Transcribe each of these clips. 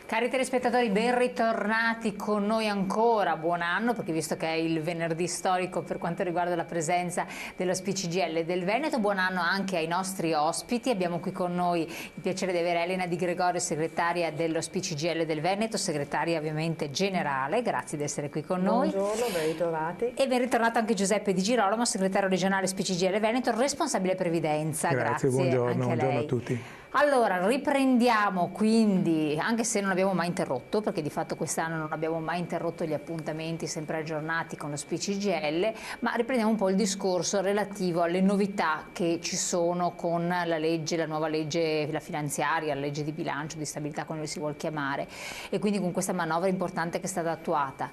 Cari telespettatori, ben ritornati con noi ancora, buon anno, perché visto che è il venerdì storico per quanto riguarda la presenza dello SPCGL del Veneto, buon anno anche ai nostri ospiti. Abbiamo qui con noi il piacere di avere Elena Di Gregorio, segretaria dello SPCGL del Veneto, segretaria ovviamente generale, grazie di essere qui con noi. Buongiorno, ben ritrovati. E ben ritornato anche Giuseppe Di Girolamo, segretario regionale SPCGL Veneto, responsabile previdenza. Grazie, buongiorno, buongiorno a tutti. Allora, riprendiamo quindi, anche se non abbiamo mai interrotto, perché di fatto quest'anno non abbiamo mai interrotto gli appuntamenti sempre aggiornati con lo SPCGL, ma riprendiamo un po' il discorso relativo alle novità che ci sono con la legge, la nuova legge, la finanziaria, la legge di bilancio, di stabilità, come si vuol chiamare, e quindi con questa manovra importante che è stata attuata.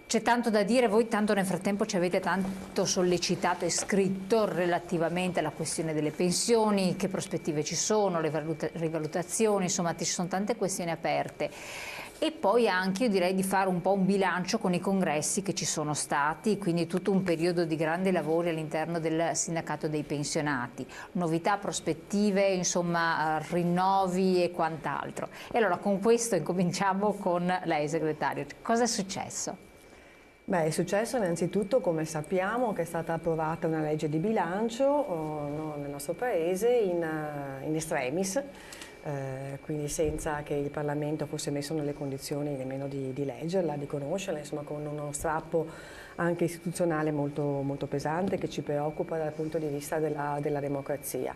C'è tanto da dire, voi tanto nel frattempo ci avete tanto sollecitato e scritto relativamente alla questione delle pensioni, che prospettive ci sono, le rivalutazioni, insomma ci sono tante questioni aperte. E poi anche io direi di fare un po' un bilancio con i congressi che ci sono stati, quindi tutto un periodo di grandi lavori all'interno del sindacato dei pensionati, novità, prospettive, insomma rinnovi e quant'altro. E allora con questo incominciamo con lei, segretario. Cosa è successo? Beh, è successo innanzitutto, come sappiamo, che è stata approvata una legge di bilancio nel nostro Paese in extremis, quindi senza che il Parlamento fosse messo nelle condizioni nemmeno di leggerla, di conoscerla, insomma con uno strappo anche istituzionale molto, molto pesante che ci preoccupa dal punto di vista della democrazia.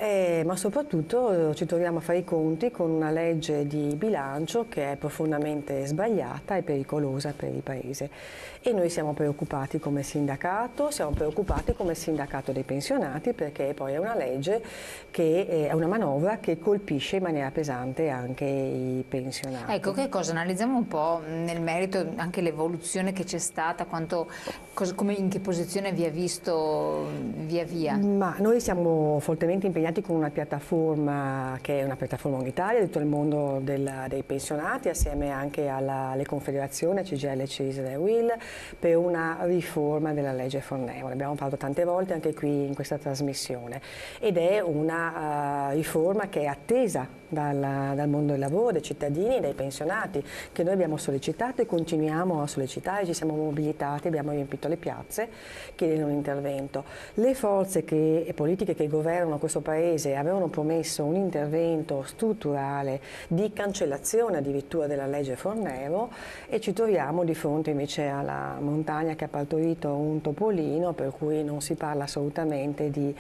Ma soprattutto ci troviamo a fare i conti con una legge di bilancio che è profondamente sbagliata e pericolosa per il Paese. E noi siamo preoccupati come sindacato dei pensionati, perché poi è una legge che è una manovra che colpisce in maniera pesante anche i pensionati. Ecco, che cosa? Analizziamo un po' nel merito anche l'evoluzione che c'è stata, in che posizione vi ha visto via via? Ma noi siamo fortemente impegnati con una piattaforma che è una piattaforma unitaria di tutto il mondo dei pensionati, assieme anche alle confederazioni, CGIL, CISL e UIL, per una riforma della legge Fornero. L'abbiamo fatto tante volte anche qui in questa trasmissione ed è una riforma che è attesa dal mondo del lavoro, dai cittadini, dai pensionati, che noi abbiamo sollecitato e continuiamo a sollecitare, ci siamo mobilitati, abbiamo riempito le piazze chiedendo un intervento. Le forze politiche che governano questo Paese avevano promesso un intervento strutturale di cancellazione addirittura della legge Fornero e ci troviamo di fronte invece alla montagna che ha partorito un topolino, per cui non si parla assolutamente di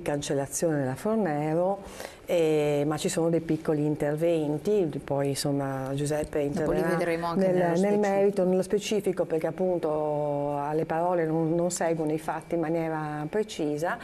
cancellazione della Fornero. Ma ci sono dei piccoli interventi, poi insomma Giuseppe interverrà nel merito, nello specifico, perché appunto alle parole non seguono i fatti in maniera precisa,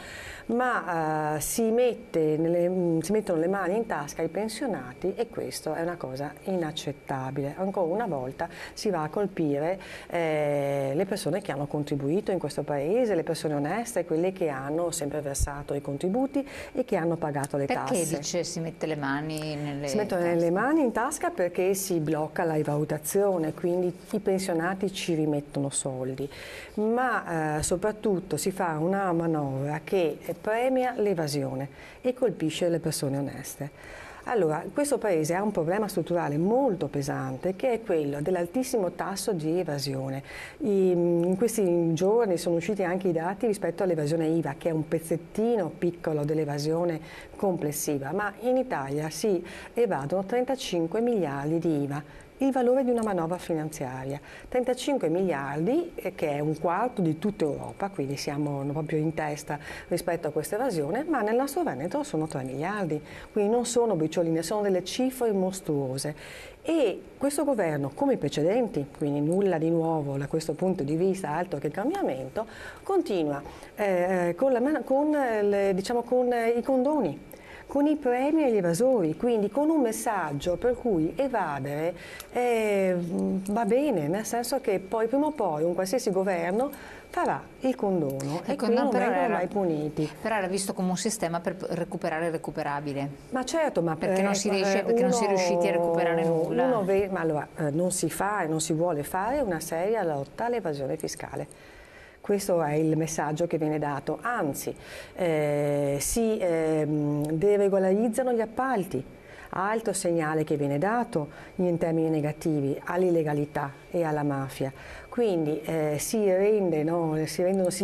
ma si mettono le mani in tasca ai pensionati e questo è una cosa inaccettabile. Ancora una volta si va a colpire le persone che hanno contribuito in questo Paese, le persone oneste, quelle che hanno sempre versato i contributi e che hanno pagato le tasse. Perché dice si mette le mani nelle Si mettono tasche? le mani in tasca perché si blocca la rivalutazione, quindi i pensionati ci rimettono soldi, ma soprattutto si fa una manovra che premia l'evasione e colpisce le persone oneste. Allora, questo Paese ha un problema strutturale molto pesante che è quello dell'altissimo tasso di evasione. In questi giorni sono usciti anche i dati rispetto all'evasione IVA, che è un pezzettino piccolo dell'evasione complessiva, ma in Italia si evadono 35 miliardi di IVA. Il valore di una manovra finanziaria, 35 miliardi che è un quarto di tutta Europa, quindi siamo proprio in testa rispetto a questa evasione, ma nel nostro Veneto sono 3 miliardi, quindi non sono bricioline, sono delle cifre mostruose. E questo governo, come i precedenti, quindi nulla di nuovo da questo punto di vista, altro che cambiamento, continua con i condoni, con i premi agli evasori, quindi con un messaggio per cui evadere va bene, nel senso che poi prima o poi un qualsiasi governo farà il condono e quindi non vengono mai puniti. Però era visto come un sistema per recuperare il recuperabile. Ma certo, ma perché non si riesce, perché non si è riusciti a recuperare nulla. Ma allora non si fa e non si vuole fare una seria lotta all'evasione fiscale. Questo è il messaggio che viene dato, anzi si deregolarizzano gli appalti. Altro segnale che viene dato in termini negativi all'illegalità e alla mafia. Quindi si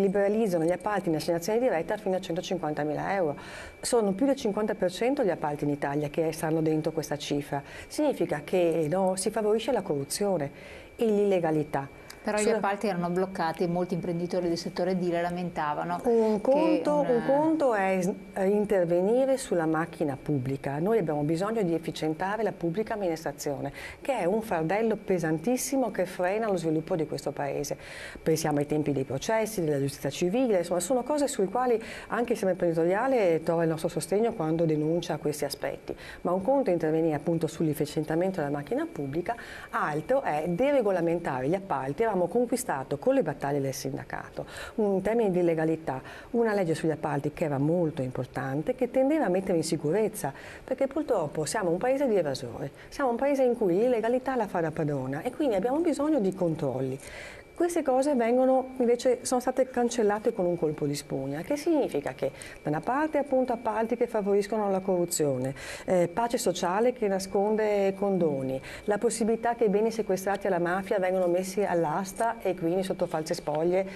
liberalizzano gli appalti in assegnazione diretta fino a 150.000 euro. Sono più del 50% gli appalti in Italia che stanno dentro questa cifra. Significa che si favorisce la corruzione e l'illegalità. Però gli appalti erano bloccati e molti imprenditori del settore edile lamentavano. Un conto è intervenire sulla macchina pubblica. Noi abbiamo bisogno di efficientare la pubblica amministrazione, che è un fardello pesantissimo che frena lo sviluppo di questo Paese. Pensiamo ai tempi dei processi, della giustizia civile, insomma sono cose sulle quali anche il sistema imprenditoriale trova il nostro sostegno quando denuncia questi aspetti. Ma un conto è intervenire appunto sull'efficientamento della macchina pubblica, altro è deregolamentare gli appalti. Avevamo conquistato con le battaglie del sindacato, in termini di legalità, una legge sugli appalti che era molto importante, che tendeva a mettere in sicurezza, perché purtroppo siamo un paese di evasori, siamo un paese in cui l'illegalità la fa da padrona e quindi abbiamo bisogno di controlli. Queste cose sono state cancellate con un colpo di spugna, che significa che da una parte appunto appalti che favoriscono la corruzione, pace sociale che nasconde condoni, la possibilità che i beni sequestrati alla mafia vengano messi all'asta e quindi sotto false spoglie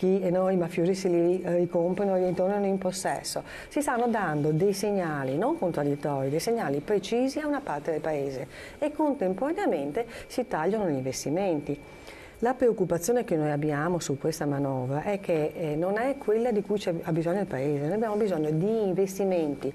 i mafiosi se li ricomprano e ritornano in possesso. Si stanno dando dei segnali non contraddittori, dei segnali precisi a una parte del paese e contemporaneamente si tagliano gli investimenti. La preoccupazione che noi abbiamo su questa manovra è che non è quella di cui ha bisogno il Paese, noi abbiamo bisogno di investimenti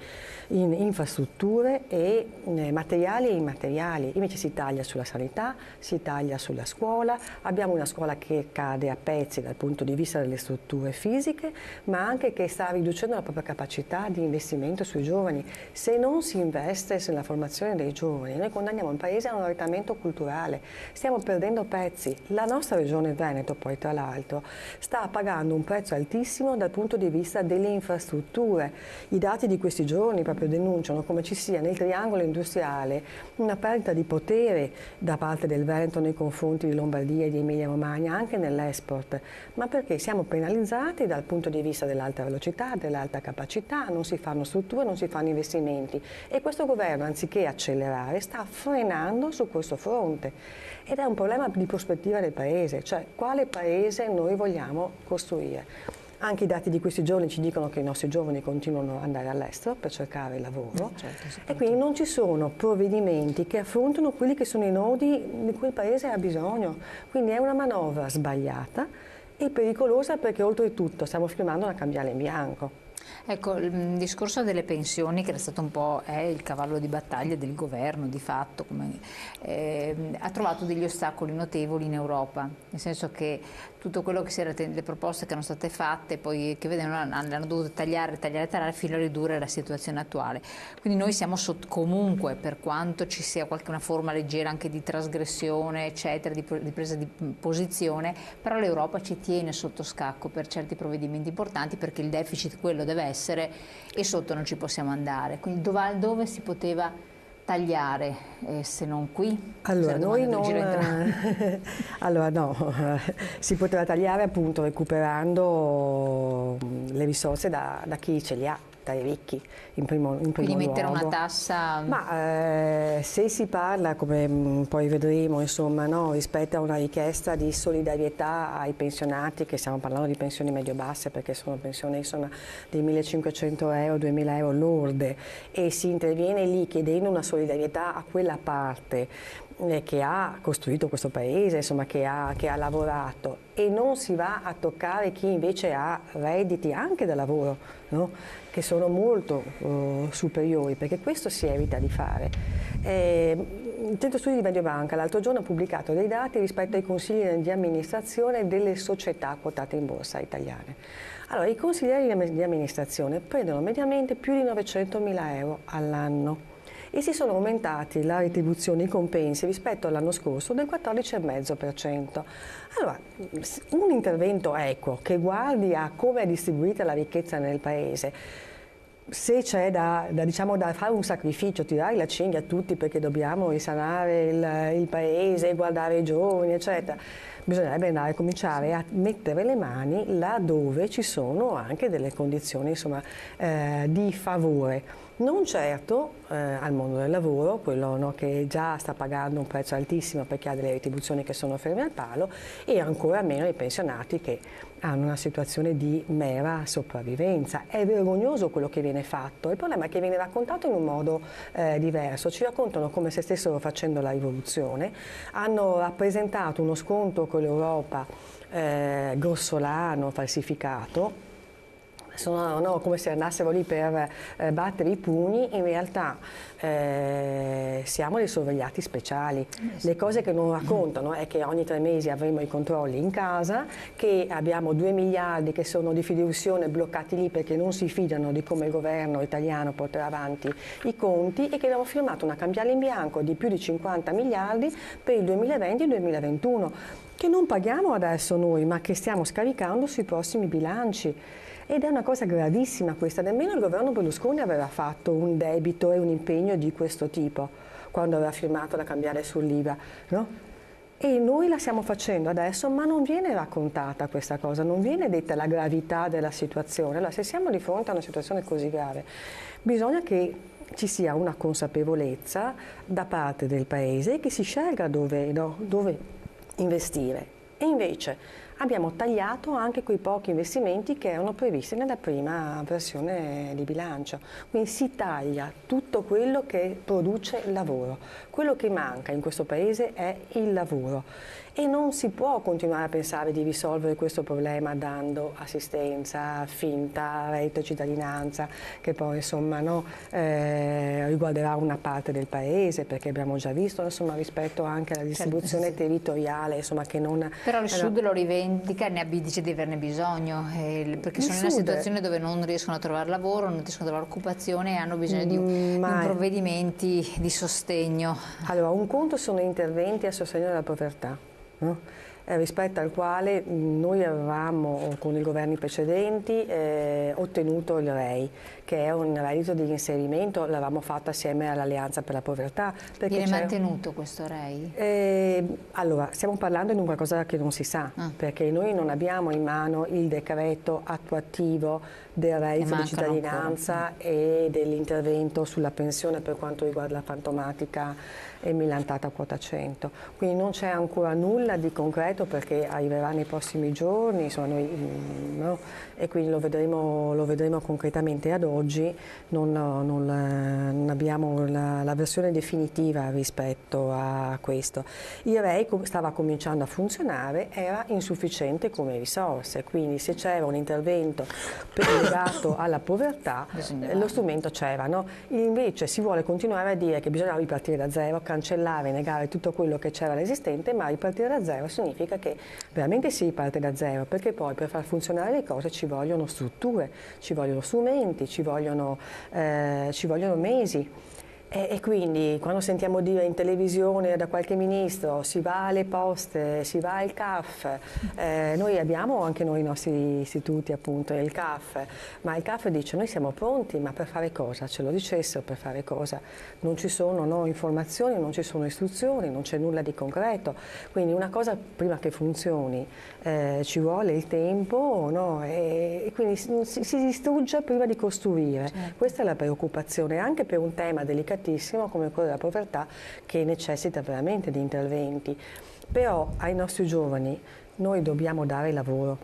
in infrastrutture e materiali e immateriali, invece si taglia sulla sanità, si taglia sulla scuola, abbiamo una scuola che cade a pezzi dal punto di vista delle strutture fisiche, ma anche che sta riducendo la propria capacità di investimento sui giovani. Se non si investe nella formazione dei giovani, noi condanniamo il Paese a un arretramento culturale, stiamo perdendo pezzi. La nostra regione Veneto poi tra l'altro sta pagando un prezzo altissimo dal punto di vista delle infrastrutture. I dati di questi giorni proprio denunciano come ci sia nel triangolo industriale una perdita di potere da parte del Veneto nei confronti di Lombardia e di Emilia Romagna anche nell'export, ma perché siamo penalizzati dal punto di vista dell'alta velocità, dell'alta capacità, non si fanno strutture, non si fanno investimenti e questo governo anziché accelerare sta frenando su questo fronte. Ed è un problema di prospettiva del Paese, cioè quale Paese noi vogliamo costruire. Anche i dati di questi giorni ci dicono che i nostri giovani continuano ad andare all'estero per cercare lavoro e quindi non ci sono provvedimenti che affrontano quelli che sono i nodi di cui il Paese ha bisogno. Quindi è una manovra sbagliata e pericolosa perché oltretutto stiamo firmando una cambiale in bianco. Ecco, il discorso delle pensioni, che era stato un po' il cavallo di battaglia del governo, di fatto, ha trovato degli ostacoli notevoli in Europa, nel senso che tutto quello che le proposte che erano state fatte, poi che vedevano, hanno dovuto tagliare fino a ridurre la situazione attuale. Quindi noi siamo comunque, per quanto ci sia una forma leggera anche di trasgressione, eccetera, di presa di posizione, però l'Europa ci tiene sotto scacco per certi provvedimenti importanti perché il deficit quello deve essere e sotto non ci possiamo andare. Quindi dove si poteva tagliare se non qui? Allora, si poteva tagliare appunto recuperando le risorse da chi ce li ha, dai ricchi in primo Quindi mettere luogo. una tassa? Ma se si parla, come poi vedremo, insomma, rispetto a una richiesta di solidarietà ai pensionati, che stiamo parlando di pensioni medio-basse perché sono pensioni insomma di 1.500 euro, 2.000 euro lorde e si interviene lì chiedendo una solidarietà a quella parte che ha costruito questo Paese, insomma, che ha lavorato e non si va a toccare chi invece ha redditi anche da lavoro, che sono molto superiori, perché questo si evita di fare. Il Centro Studi di Mediobanca l'altro giorno ha pubblicato dei dati rispetto ai consigli di amministrazione delle società quotate in borsa italiane. Allora, i consiglieri di amministrazione prendono mediamente più di 900.000 euro all'anno e si sono aumentati la retribuzione, i compensi rispetto all'anno scorso del 14,5%. Allora, un intervento equo che guardi a come è distribuita la ricchezza nel Paese, se c'è da fare un sacrificio, tirare la cinghia a tutti perché dobbiamo risanare il Paese, guardare i giovani, eccetera, bisognerebbe cominciare a mettere le mani là dove ci sono anche delle condizioni insomma, di favore. Non certo al mondo del lavoro, quello, no, che già sta pagando un prezzo altissimo perché ha delle retribuzioni che sono ferme al palo, e ancora meno ai pensionati che hanno una situazione di mera sopravvivenza. È vergognoso quello che viene fatto, il problema è che viene raccontato in un modo diverso, ci raccontano come se stessero facendo la rivoluzione, hanno rappresentato uno scontro con l'Europa grossolano, falsificato. Sono, no, come se andassero lì per battere i pugni. In realtà siamo dei sorvegliati speciali. Le cose che non raccontano è che ogni 3 mesi avremo i controlli in casa, che abbiamo 2 miliardi che sono di fideiussione bloccati lì perché non si fidano di come il governo italiano porterà avanti i conti, e che abbiamo firmato una cambiale in bianco di più di 50 miliardi per il 2020 e il 2021, che non paghiamo adesso noi, ma che stiamo scaricando sui prossimi bilanci. Ed è una cosa gravissima questa, nemmeno il governo Berlusconi aveva fatto un debito e un impegno di questo tipo quando aveva firmato la cambiale sull'IVA, no? E noi la stiamo facendo adesso, ma non viene raccontata questa cosa, non viene detta la gravità della situazione. Allora, se siamo di fronte a una situazione così grave, bisogna che ci sia una consapevolezza da parte del Paese, che si scelga dove investire. E invece abbiamo tagliato anche quei pochi investimenti che erano previsti nella prima versione di bilancio. Quindi si taglia tutto quello che produce lavoro. Quello che manca in questo Paese è il lavoro. E non si può continuare a pensare di risolvere questo problema dando assistenza, finta, reddito cittadinanza, che poi insomma riguarderà una parte del Paese, perché abbiamo già visto insomma, rispetto anche alla distribuzione territoriale, insomma, che non... Però il Sud lo rivendica, dice di averne bisogno, perché sono in una situazione dove non riescono a trovare lavoro, non riescono a trovare occupazione e hanno bisogno di provvedimenti di sostegno. Allora, un conto sono interventi a sostegno della povertà, no? Rispetto al quale noi avevamo con i governi precedenti ottenuto il REI, che è un reddito di inserimento, l'avevamo fatto assieme all'Alleanza per la Povertà. Viene mantenuto questo REI? Allora, stiamo parlando di qualcosa che non si sa, perché noi non abbiamo in mano il decreto attuativo del reddito di cittadinanza e dell'intervento sulla pensione per quanto riguarda la fantomatica e millantata quota 100. Quindi non c'è ancora nulla di concreto, perché arriverà nei prossimi giorni, insomma, no? E quindi lo vedremo concretamente. Ad oggi non abbiamo la versione definitiva rispetto a questo. Il REI stava cominciando a funzionare, era insufficiente come risorse, quindi se c'era un intervento legato alla povertà, lo strumento c'era, no? Invece si vuole continuare a dire che bisogna ripartire da zero, cancellare, negare tutto quello che c'era all'esistente, ma ripartire da zero significa che veramente si riparte da zero, perché poi per far funzionare le cose ci vogliono strutture, ci vogliono strumenti, ci vogliono mesi. E quindi quando sentiamo dire in televisione da qualche ministro si va alle poste, si va al CAF, noi abbiamo anche noi i nostri istituti, appunto, il CAF, ma il CAF dice noi siamo pronti, ma per fare cosa? Ce lo dicessero, per fare cosa? Non ci sono informazioni, non ci sono istruzioni, non c'è nulla di concreto, quindi una cosa prima che funzioni ci vuole il tempo, no? E quindi si distrugge prima di costruire. Certo. Questa è la preoccupazione, anche per un tema delicatissimo come quello della povertà, che necessita veramente di interventi. Però ai nostri giovani noi dobbiamo dare lavoro.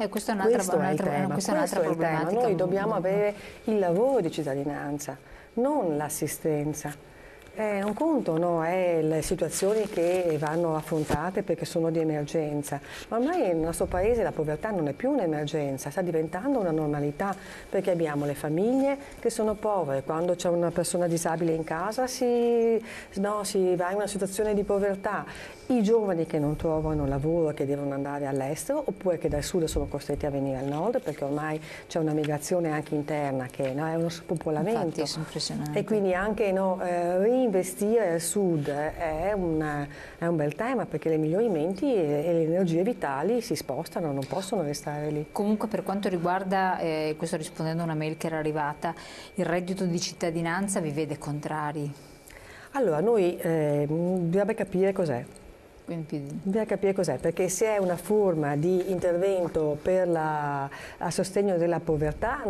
Questo è un'altra problematica. Noi dobbiamo avere il lavoro di cittadinanza, non l'assistenza. Un conto, no, è le situazioni che vanno affrontate perché sono di emergenza, ma ormai nel nostro paese la povertà non è più un'emergenza, sta diventando una normalità, perché abbiamo le famiglie che sono povere, quando c'è una persona disabile in casa si va in una situazione di povertà, i giovani che non trovano lavoro, che devono andare all'estero, oppure che dal sud sono costretti a venire al nord, perché ormai c'è una migrazione anche interna, che è uno spopolamento. Infatti, è impressionante. E quindi anche reinvestire al sud è un bel tema, perché le migliori menti e le energie vitali si spostano, non possono restare lì. Comunque, per quanto riguarda, questo rispondendo a una mail che era arrivata, il reddito di cittadinanza vi vede contrari? Allora, noi dovrebbe capire cos'è. Bisogna capire cos'è, perché se è una forma di intervento a sostegno della povertà,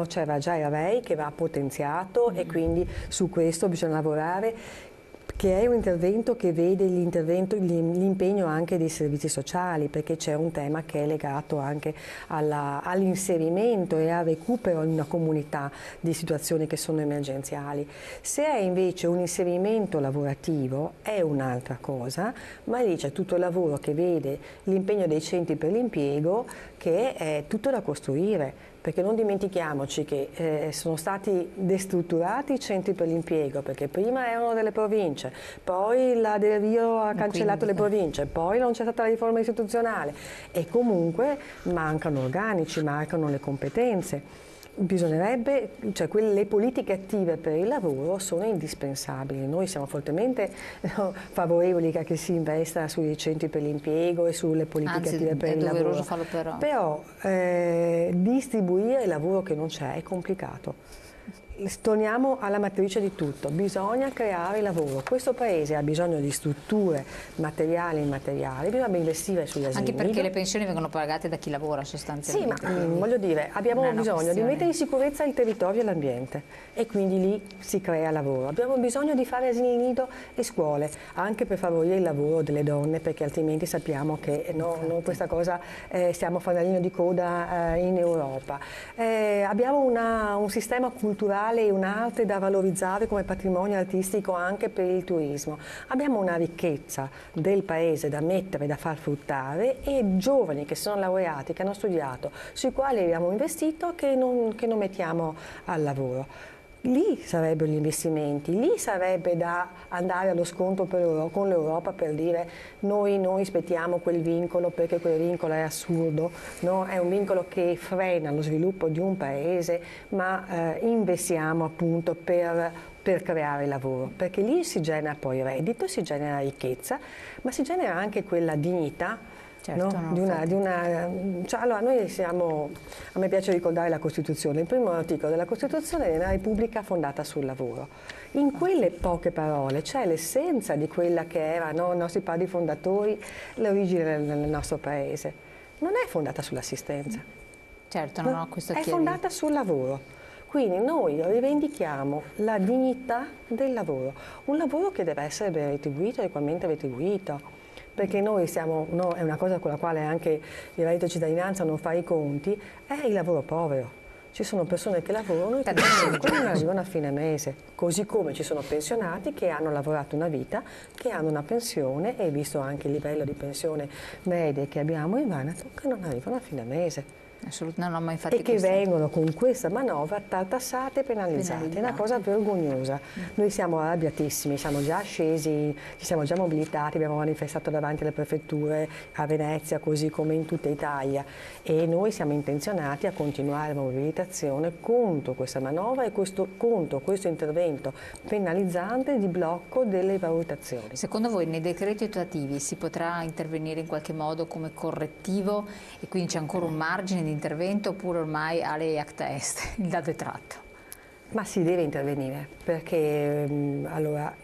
c'era già il REI che va potenziato e quindi su questo bisogna lavorare, che è un intervento che vede l'impegno anche dei servizi sociali, perché c'è un tema che è legato anche all'inserimento e al recupero in una comunità di situazioni che sono emergenziali. Se è invece un inserimento lavorativo è un'altra cosa, ma lì c'è tutto il lavoro che vede l'impegno dei centri per l'impiego, che è tutto da costruire. Perché non dimentichiamoci che sono stati destrutturati i centri per l'impiego, perché prima erano delle province, poi la Del Rio ha cancellato le province, poi non c'è stata la riforma istituzionale e comunque mancano organici, mancano le competenze. Bisognerebbe, le politiche attive per il lavoro sono indispensabili. Noi siamo fortemente favorevoli a che si investa sui centri per l'impiego e sulle politiche attive per il lavoro. Farlo però distribuire il lavoro che non c'è è complicato. Torniamo alla matrice di tutto, bisogna creare lavoro. Questo Paese ha bisogno di strutture materiali e immateriali, bisogna investire sugli asili. Anche perché le pensioni vengono pagate da chi lavora sostanzialmente. Sì, ma voglio dire, abbiamo bisogno di mettere in sicurezza il territorio e l'ambiente e quindi lì si crea lavoro. Abbiamo bisogno di fare asili nido e scuole, anche per favorire il lavoro delle donne, perché altrimenti sappiamo che questa cosa stiamo fanalino di coda in Europa. Abbiamo un sistema culturale e un'arte da valorizzare come patrimonio artistico anche per il turismo. Abbiamo una ricchezza del paese da mettere, da far fruttare e giovani che sono laureati, che hanno studiato, sui quali abbiamo investito che non mettiamo al lavoro. Lì sarebbero gli investimenti, lì sarebbe da andare allo scontro con l'Europa per dire noi rispettiamo quel vincolo perché quel vincolo è assurdo, no? È un vincolo che frena lo sviluppo di un paese, ma investiamo appunto per creare lavoro, perché lì si genera poi reddito, si genera ricchezza, ma si genera anche quella dignità. Certo, allora a me piace ricordare la Costituzione, il primo articolo della Costituzione è una Repubblica fondata sul lavoro. In quelle poche parole c'è l'essenza di quella che erano i nostri padri fondatori, l'origine del nostro paese. Non è fondata sull'assistenza. Certo, questo è fondata sul lavoro. Quindi noi rivendichiamo la dignità del lavoro, un lavoro che deve essere ben retribuito, adeguatamente retribuito. Perché noi è una cosa con la quale anche il reddito di cittadinanza non fa i conti, è il lavoro povero. Ci sono persone che lavorano e che non arrivano a fine mese, così come ci sono pensionati che hanno lavorato una vita, che hanno una pensione e visto anche il livello di pensione medie che abbiamo in Veneto, che non arrivano a fine mese. Ma infatti e che vengono con questa manovra tartassate e penalizzate. È una cosa vergognosa. Noi siamo arrabbiatissimi, siamo già scesi, ci siamo già mobilitati, abbiamo manifestato davanti alle prefetture a Venezia, così come in tutta Italia, e noi siamo intenzionati a continuare la mobilitazione contro questa manovra e contro questo intervento penalizzante di blocco delle valutazioni. Secondo voi nei decreti attuativi si potrà intervenire in qualche modo come correttivo e quindi c'è ancora un margine di intervento, oppure ormai alle acta est, il dato è tratto? Ma si deve intervenire, perché allora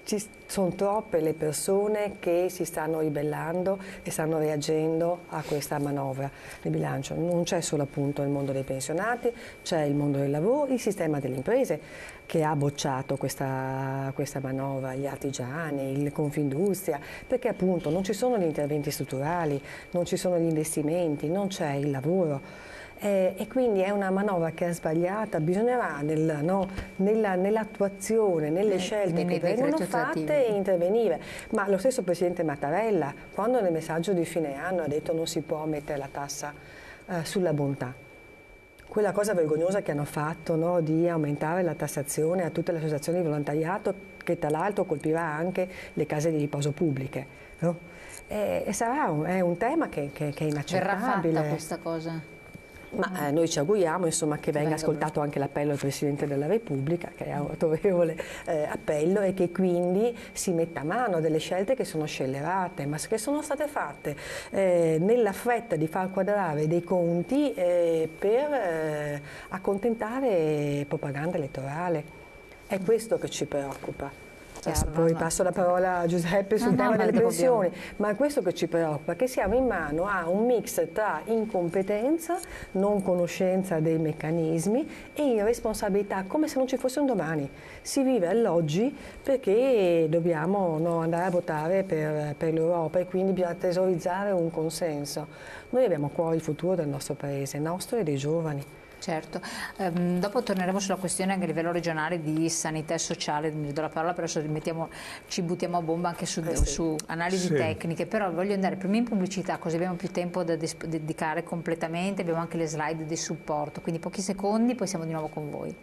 ci sono troppe le persone che si stanno ribellando e stanno reagendo a questa manovra di bilancio. Non c'è solo appunto il mondo dei pensionati, c'è il mondo del lavoro, il sistema delle imprese che ha bocciato questa manovra, gli artigiani, il Confindustria, perché appunto non ci sono gli interventi strutturali, non ci sono gli investimenti, non c'è il lavoro. E quindi è una manovra che è sbagliata, bisognerà nell'attuazione, nelle scelte che vengono fatte intervenire. Ma lo stesso Presidente Mattarella, quando nel messaggio di fine anno ha detto non si può mettere la tassa sulla bontà, quella cosa vergognosa che hanno fatto, di aumentare la tassazione a tutte le associazioni di volontariato, che tra l'altro colpirà anche le case di riposo pubbliche. No? È un tema che è inaccettabile. Verrà fatta questa cosa? Ma noi ci auguriamo che venga ascoltato anche l'appello del Presidente della Repubblica, che è un autorevole appello, e che quindi si metta a mano delle scelte che sono scellerate, ma che sono state fatte nella fretta di far quadrare dei conti per accontentare propaganda elettorale. È questo che ci preoccupa. Chiaro, poi passo la parola a Giuseppe sul tema delle pensioni, ma è questo che ci preoccupa, che siamo in mano a un mix tra incompetenza, non conoscenza dei meccanismi e irresponsabilità, come se non ci fosse un domani. Si vive all'oggi perché dobbiamo andare a votare per l'Europa e quindi bisogna tesorizzare un consenso. Noi abbiamo a cuore il futuro del nostro paese, nostro e dei giovani. Certo, dopo torneremo sulla questione anche a livello regionale di sanità e sociale, mi do la parola, però ci buttiamo a bomba anche su analisi tecniche, però voglio andare prima in pubblicità così abbiamo più tempo da dedicare completamente, abbiamo anche le slide di supporto, quindi pochi secondi, poi siamo di nuovo con voi.